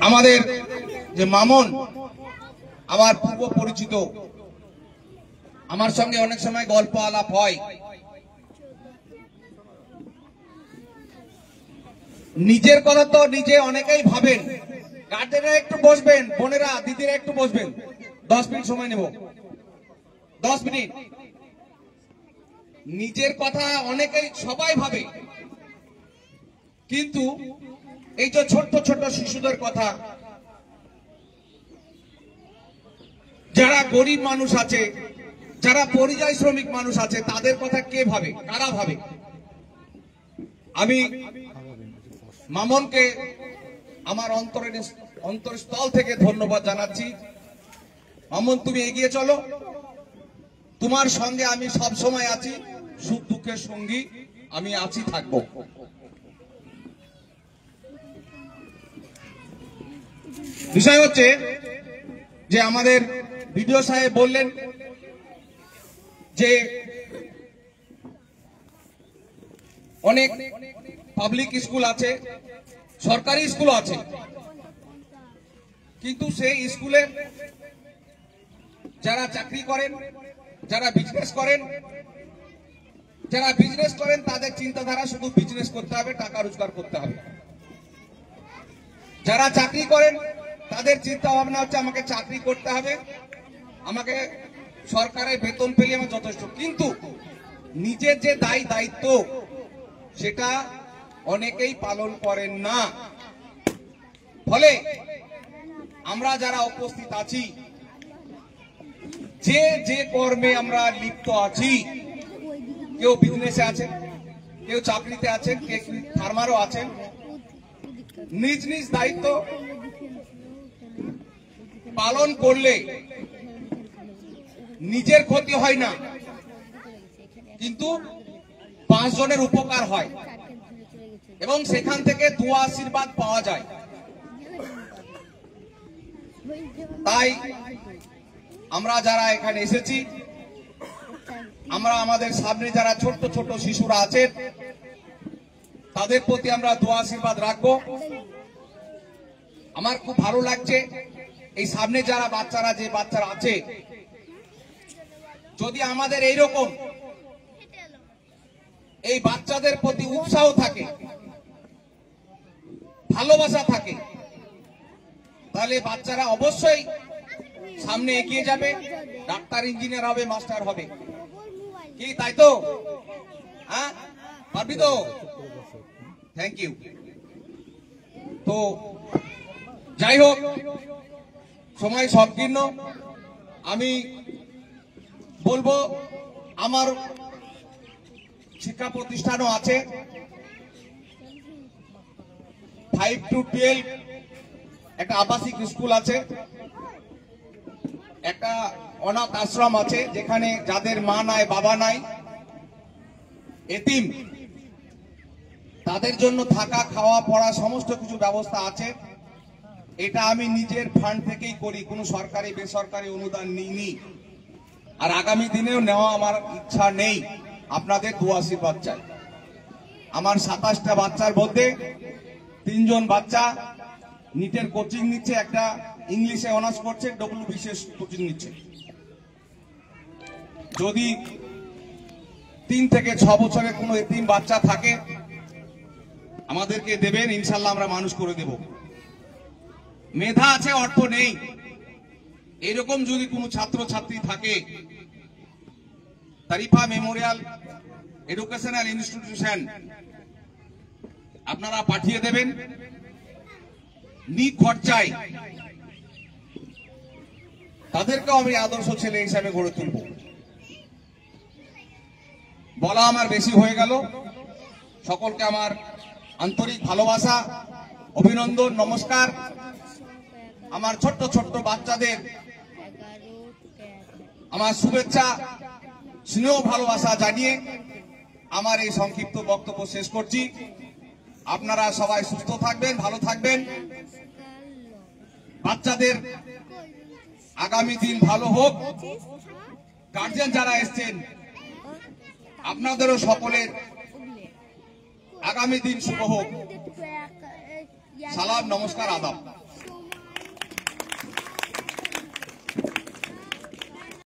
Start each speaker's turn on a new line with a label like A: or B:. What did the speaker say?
A: আমাদের যে মামন আমার পূর্ব পরিচিত, আমার সঙ্গে অনেক সময় গল্প আলাপ হয়। নিজের কথা তো নিজে অনেকেই ভাবেন। গার্জেনরা একটু বসবেন, বোনেরা দিদিরা একটু বসবেন, 10 মিনিট সময় নেব। 10 মিনিট। নিজের কথা অনেকেই সবাই ভাবে, কিন্তু এই যে ছোট্ট ছোট্ট শিশুদের কথা, যারা গরিব মানুষ আছে, যারা পরিযায়ী শ্রমিক মানুষ আছে, তাদের কথা কে ভাবে, কারা ভাবে? আমি মামনকে আমার অন্তরস্থল থেকে ধন্যবাদ জানাচ্ছি। মামন, তুমি এগিয়ে চলো, তোমার সঙ্গে আমি সব সময় আছি, সুখ দুঃখের সঙ্গী আমি আছি, থাকবো। বিষয় হচ্ছে যে আমাদের বিডিও সাহেব বললেন যে অনেক পাবলিক স্কুল আছে, সরকারি স্কুল আছে, কিন্তু সেই স্কুলে যারা চাকরি করেন, যারা বিজনেস করেন, তাদের চিন্তাধারা শুধু বিজনেস করতে হবে, টাকা রোজগার করতে হবে। যারা চাকরি করেন তাদের চিন্তা ভাবনা হচ্ছে আমাকে চাকরি করতে হবে, আমাকে সরকারের বেতন পেলে আমার যথেষ্ট। কিন্তু নিজের যে দায়িত্ব সেটা অনেকেই পালন করেন না। ফলে আমরা যারা উপস্থিত আছি, যে কর্মে আমরা লিপ্ত আছি, কেউ বিজনেসে আছেন, কেউ চাকরিতে আছেন, কেউ ফার্মারও আছেন, নিজ নিজ দায়িত্ব পালন করলে নিজের ক্ষতি হয় না, কিন্তু 5 জনের উপকার হয় এবং সেখান থেকে দোয়া আশীর্বাদ পাওয়া যায়। তাই আমরা যারা এখানে এসেছি, আমরা আমাদের সামনে যারা ছোট্ট ছোট্ট শিশুরা আছেন, তাদের প্রতি আমরা দোয়া আশীর্বাদ রাখবো। আমার খুব ভালো লাগছে, এই সামনে যারা বাচ্চারা আছে, যদি আমাদের এইরকম এই বাচ্চাদের প্রতি উৎসাহ থাকে, ভালোবাসা থাকে, তাহলে বাচ্চারা অবশ্যই সামনে এগিয়ে যাবে, ডাক্তার, ইঞ্জিনিয়ার হবে, মাস্টার হবে। কি তাই তো? হ্যাঁ, পারবি তো? Thank you. তো যাই হোক, সময় সংকীর্ণ। আমি বলবো আমার শিক্ষা প্রতিষ্ঠানও আছে, 5 to 12 একটা আবাসিক স্কুল আছে, একটা অনাথ আশ্রম আছে, যেখানে যাদের মা নাই, বাবা নাই, এতিম, তাদের জন্য থাকা, খাওয়া, পড়া সমস্ত কিছু ব্যবস্থা আছে। এটা আমি নিজের ফান্ড থেকেই করি, কোনো সরকারি বেসরকারি অনুদান নিইনি, আর আগামী দিনেও নেওয়া আমার ইচ্ছা নেই। আপনাদের দোয়া আশীর্বাদ চাই। আমার 27টা বাচ্চার মধ্যে 3 জন বাচ্চা নিটের কোচিং নিচ্ছে, একটা ইংলিশে অনার্স করছে, ডব্লিউ বিশেষ কোচিং নিচ্ছে। যদি 3 থেকে 6 বছরের কোনো এতিম বাচ্চা থাকে আমাদেরকে দেবেন, ইনশাল্লাহ আমরা মানুষ করে দেব। মেধা আছে, অর্থ নেই, এরকম যদি কোনো ছাত্র ছাত্রী থাকে, তারিফা মেমোরিয়াল এডুকেশনাল ইনস্টিটিউশন আপনারা পাঠিয়ে দেবেন, নিখরচায় তাদেরকেও আমি আদর্শ ছেলে হিসাবে গড়ে তুলব। বলা আমার বেশি হয়ে গেল। সকলকে আমার আন্তরিক ভালোবাসা, অভিনন্দন, নমস্কার। আমার ছোট্ট ছোট্ট বাচ্চাদের আমার শুভেচ্ছা, স্নেহ, ভালোবাসা জানিয়ে আমার এই সংক্ষিপ্ত বক্তব্য শেষ করছি। আপনারা সবাই সুস্থ থাকবেন, ভালো থাকবেন। বাচ্চাদের আগামী দিন ভালো হোক। গার্জিয়ান যারা এসছেন, আপনাদেরও সকলের আগামী দিন শুভ হোক। লাভ, নমস্কার, আদাব।